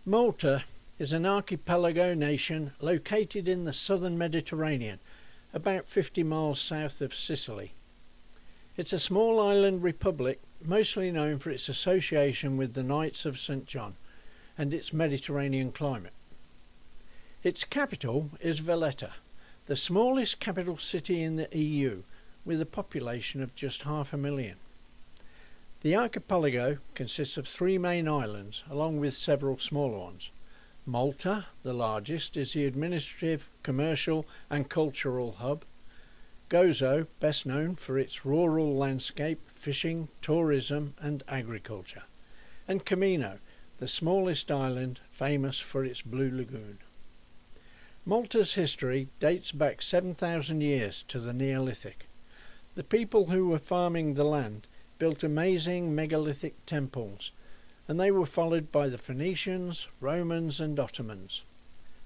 Malta is an archipelago nation located in the southern Mediterranean, about 50 miles south of Sicily. It's a small island republic mostly known for its association with the Knights of St. John and its Mediterranean climate. Its capital is Valletta, the smallest capital city in the EU, with a population of just 500,000. The archipelago consists of 3 main islands, along with several smaller ones. Malta, the largest, is the administrative, commercial and cultural hub. Gozo, best known for its rural landscape, fishing, tourism and agriculture. And Camino, the smallest island, famous for its blue lagoon. Malta's history dates back 7,000 years to the Neolithic. The people who were farming the land built amazing megalithic temples, and they were followed by the Phoenicians, Romans and Ottomans.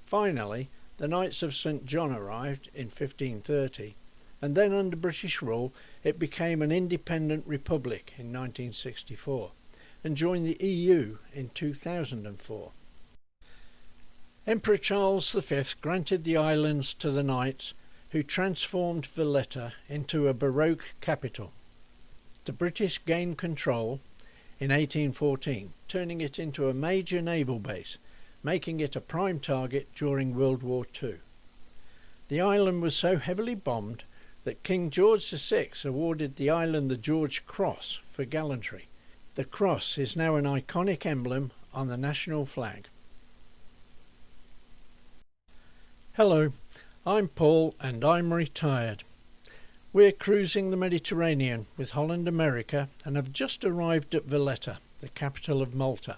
Finally, the Knights of St. John arrived in 1530, and then under British rule it became an independent republic in 1964 and joined the EU in 2004. Emperor Charles V granted the islands to the Knights, who transformed Valletta into a Baroque capital. The British gained control in 1814, turning it into a major naval base, making it a prime target during World War II. The island was so heavily bombed that King George VI awarded the island the George Cross for gallantry. The cross is now an iconic emblem on the national flag. Hello, I'm Paul and I'm retired. We're cruising the Mediterranean with Holland America and have just arrived at Valletta, the capital of Malta.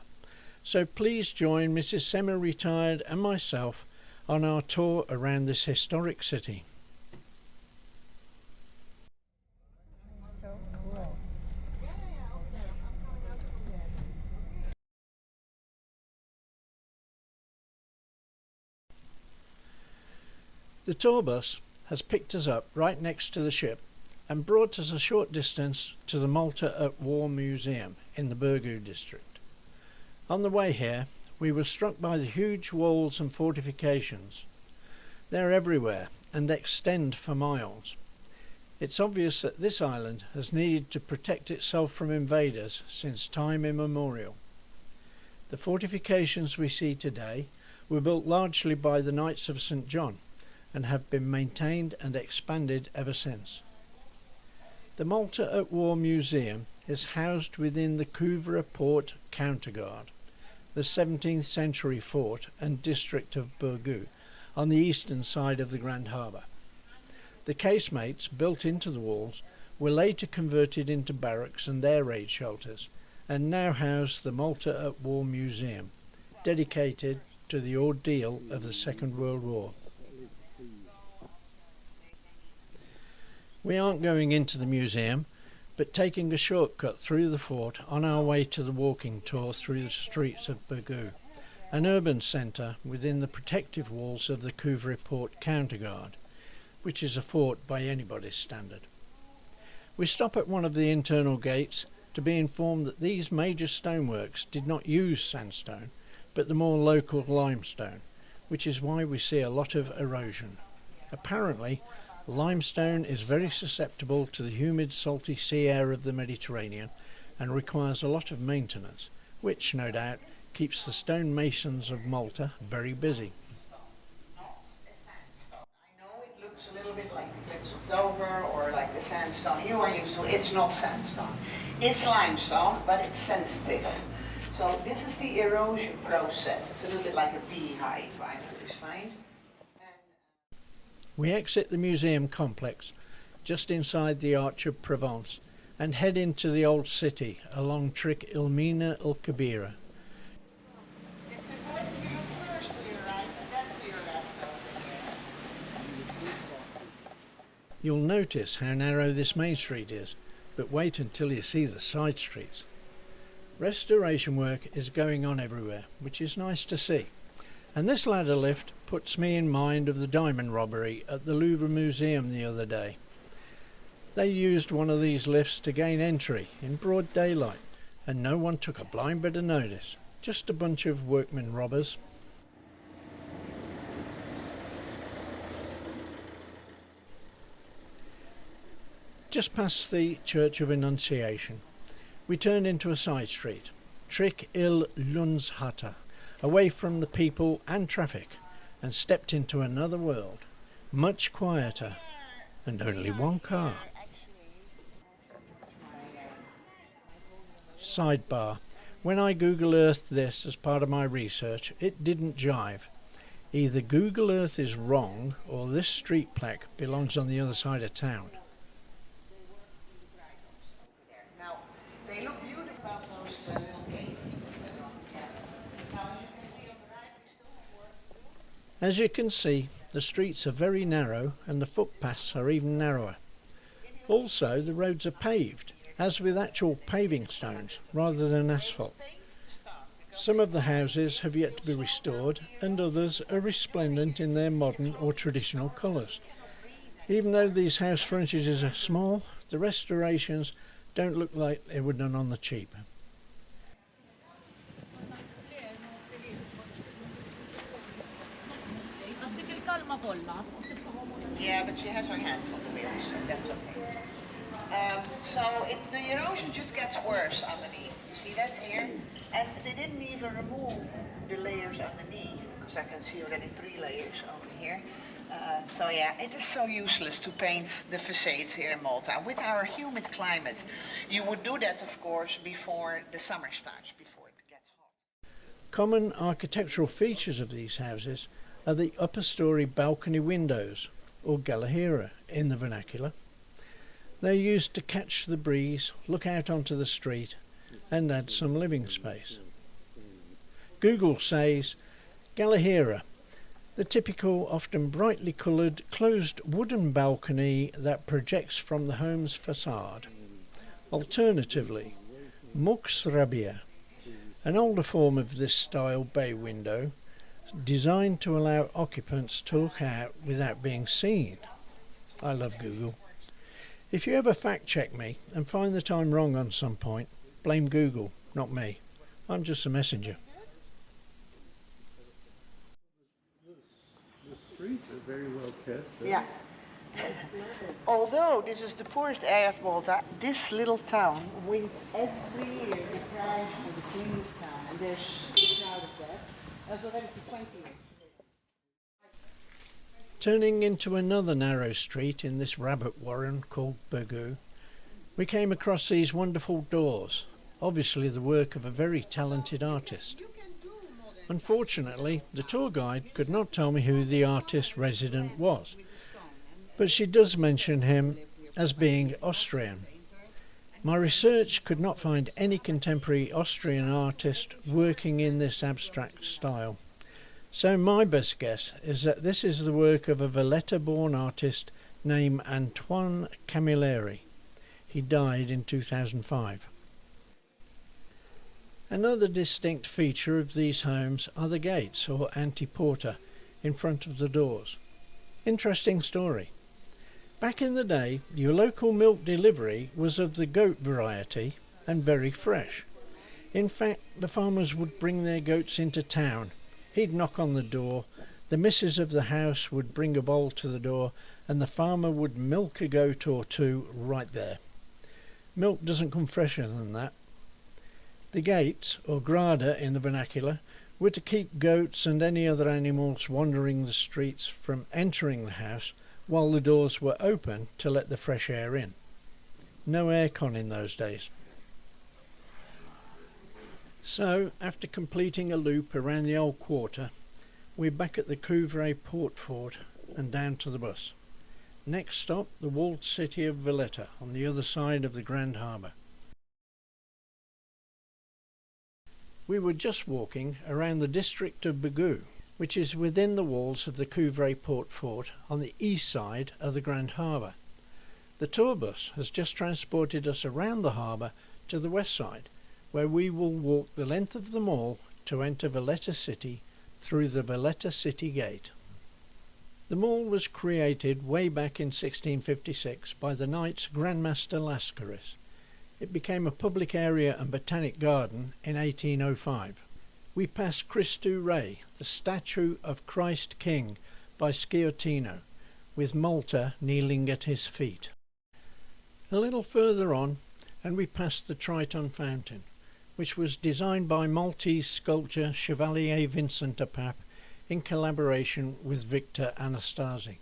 So please join Mrs. Semi-Retired and myself on our tour around this historic city. So cool. The tour bus has picked us up right next to the ship and brought us a short distance to the Malta at War Museum in the Birgu district. On the way here, we were struck by the huge walls and fortifications. They're everywhere and extend for miles. It's obvious that this island has needed to protect itself from invaders since time immemorial. The fortifications we see today were built largely by the Knights of St. John and have been maintained and expanded ever since. The Malta at War Museum is housed within the Couvra Port Counterguard, the 17th century fort and district of Birgu, on the eastern side of the Grand Harbour. The casemates built into the walls were later converted into barracks and air raid shelters, and now house the Malta at War Museum, dedicated to the ordeal of the Second World War. We aren't going into the museum, but taking a shortcut through the fort on our way to the walking tour through the streets of Birgu, an urban centre within the protective walls of the Couvra Port Counterguard, which is a fort by anybody's standard. We stop at one of the internal gates to be informed that these major stoneworks did not use sandstone, but the more local limestone, which is why we see a lot of erosion. Apparently, limestone is very susceptible to the humid, salty sea air of the Mediterranean and requires a lot of maintenance, which, no doubt, keeps the stonemasons of Malta very busy. I know it looks a little bit like the cliffs of Dover or like the sandstone you are used to. It's not sandstone. It's limestone, but it's sensitive. So this is the erosion process. It's a little bit like a beehive, I always find. We exit the museum complex just inside the Arch of Provence and head into the old city along Trick Ilmina El Kabira. It's important to look first to your right and then to your left. You'll notice how narrow this main street is, but wait until you see the side streets. Restoration work is going on everywhere, which is nice to see. And this ladder lift puts me in mind of the diamond robbery at the Louvre Museum the other day. They used one of these lifts to gain entry in broad daylight, and no one took a blind bit of notice. Just a bunch of workmen robbers. Just past the Church of Annunciation, we turned into a side street, Trick il Lundshatta, away from the people and traffic, and stepped into another world, much quieter, and only one car. Sidebar: when I Google Earthed this as part of my research, it didn't jive. Either Google Earth is wrong, or this street plaque belongs on the other side of town. Now, they look beautiful about those little gates. As you can see, the streets are very narrow and the footpaths are even narrower. Also, the roads are paved, as with actual paving stones rather than asphalt. Some of the houses have yet to be restored and others are resplendent in their modern or traditional colours. Even though these house frontages are small, the restorations don't look like they were done on the cheap. Yeah, but she has her hands on the wheels, so that's okay. The erosion just gets worse underneath. You see that here? And they didn't even remove the layers underneath, because I can see already 3 layers over here. So yeah, it is so useless to paint the facades here in Malta. With our humid climate, you would do that, of course, before the summer starts, before it gets hot. Common architectural features of these houses are the upper story balcony windows, or galahira in the vernacular. They're used to catch the breeze, look out onto the street, and add some living space. Google says, galahira, the typical, often brightly coloured, closed wooden balcony that projects from the home's facade. Alternatively, muxrabia, an older form of this style bay window, designed to allow occupants to look out without being seen. I love Google. If you ever fact check me and find that I'm wrong on some point, blame Google, not me. I'm just a messenger. The streets are very well kept. Yeah. Although this is the poorest area of Malta, this little town wins every year the prize for the cleanest town, and they're so proud of that. That's already for 20 years. Turning into another narrow street in this rabbit warren called Birgu, we came across these wonderful doors, obviously the work of a very talented artist. Unfortunately, the tour guide could not tell me who the artist resident was, but she does mention him as being Austrian. My research could not find any contemporary Austrian artist working in this abstract style. So my best guess is that this is the work of a Valletta-born artist named Antoine Camilleri. He died in 2005. Another distinct feature of these homes are the gates, or antiporta, in front of the doors. Interesting story. Back in the day, your local milk delivery was of the goat variety and very fresh. In fact, the farmers would bring their goats into town. He'd knock on the door, the missus of the house would bring a bowl to the door, and the farmer would milk a goat or two right there. Milk doesn't come fresher than that. The gates, or grada in the vernacular, were to keep goats and any other animals wandering the streets from entering the house, while the doors were open to let the fresh air in. No aircon in those days. So, after completing a loop around the old quarter, we're back at the Couvray port fort and down to the bus. Next stop, the walled city of Valletta on the other side of the Grand Harbour. We were just walking around the district of Birgu, which is within the walls of the Couvray port fort on the east side of the Grand Harbour. The tour bus has just transported us around the harbour to the west side, where we will walk the length of the mall to enter Valletta City through the Valletta City Gate. The mall was created way back in 1656 by the Knights Grandmaster Lascaris. It became a public area and botanic garden in 1805. we pass Christu Rei, the statue of Christ King by Schiottino, with Malta kneeling at his feet. A little further on, and we pass the Triton Fountain, which was designed by Maltese sculptor Chevalier Vincent de Pape in collaboration with Victor Anastasi.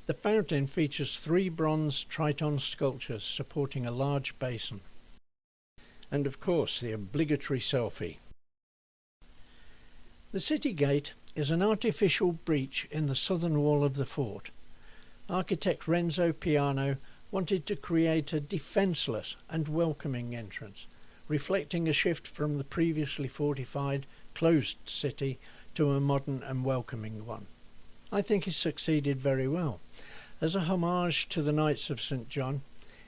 The fountain features 3 bronze Triton sculptures supporting a large basin. And of course the obligatory selfie. The city gate is an artificial breach in the southern wall of the fort. Architect Renzo Piano wanted to create a defenceless and welcoming entrance, reflecting a shift from the previously fortified, closed city to a modern and welcoming one. I think he succeeded very well. As a homage to the Knights of St. John,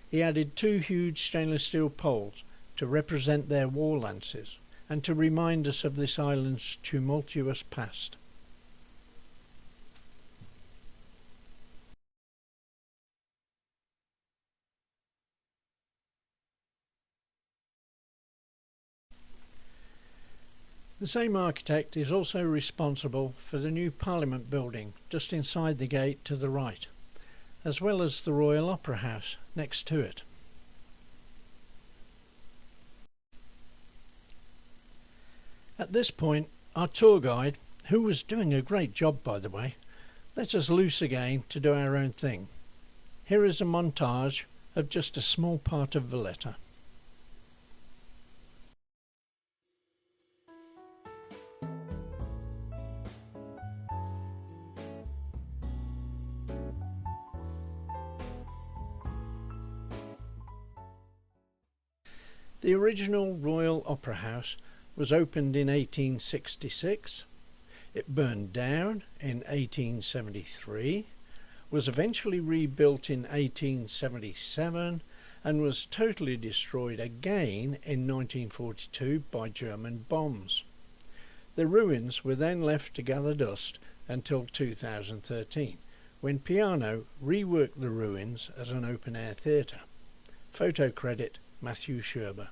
he added 2 huge stainless steel poles to represent their war lances and to remind us of this island's tumultuous past. The same architect is also responsible for the new Parliament building just inside the gate to the right, as well as the Royal Opera House next to it. At this point, our tour guide, who was doing a great job by the way, let us loose again to do our own thing. Here is a montage of just a small part of Valletta. The original Royal Opera House was opened in 1866. It burned down in 1873, was eventually rebuilt in 1877, and was totally destroyed again in 1942 by German bombs. The ruins were then left to gather dust until 2013, when Piano reworked the ruins as an open-air theatre. Photo credit Matthew Sherber.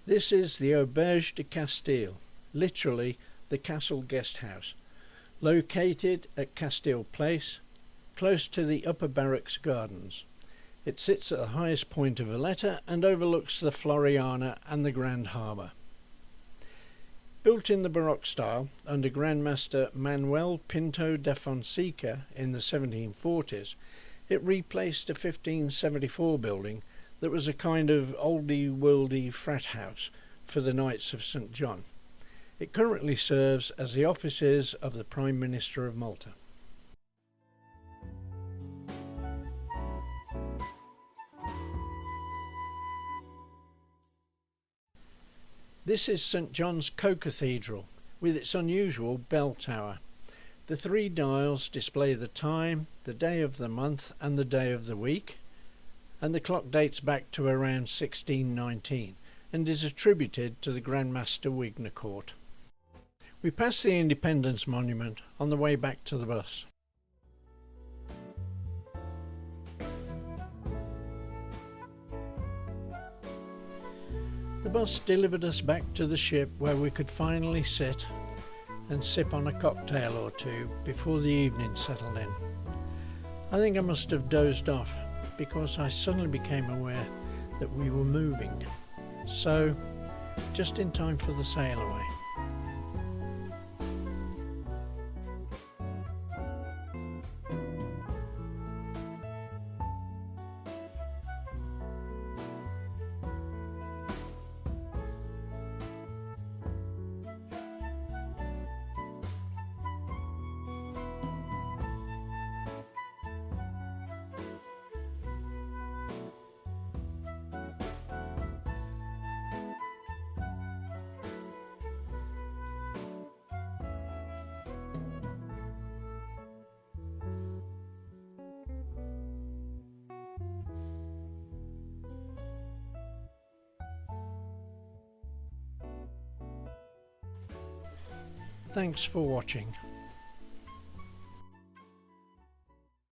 This is the Auberge de Castile, literally the Castle Guest House, located at Castile Place, close to the Upper Barracks Gardens. It sits at the highest point of Valletta and overlooks the Floriana and the Grand Harbour. Built in the Baroque style under Grandmaster Manuel Pinto da Fonseca in the 1740s, it replaced a 1574 building that was a kind of oldie-worldy frat house for the Knights of St. John. It currently serves as the offices of the Prime Minister of Malta. This is St. John's Co-Cathedral with its unusual bell tower. The 3 dials display the time, the day of the month and the day of the week, and the clock dates back to around 1619 and is attributed to the Grandmaster Wignacourt. We pass the Independence Monument on the way back to the bus. The bus delivered us back to the ship where we could finally sit and sip on a cocktail or 2 before the evening settled in. I think I must have dozed off because I suddenly became aware that we were moving. So, just in time for the sail away. Thanks for watching.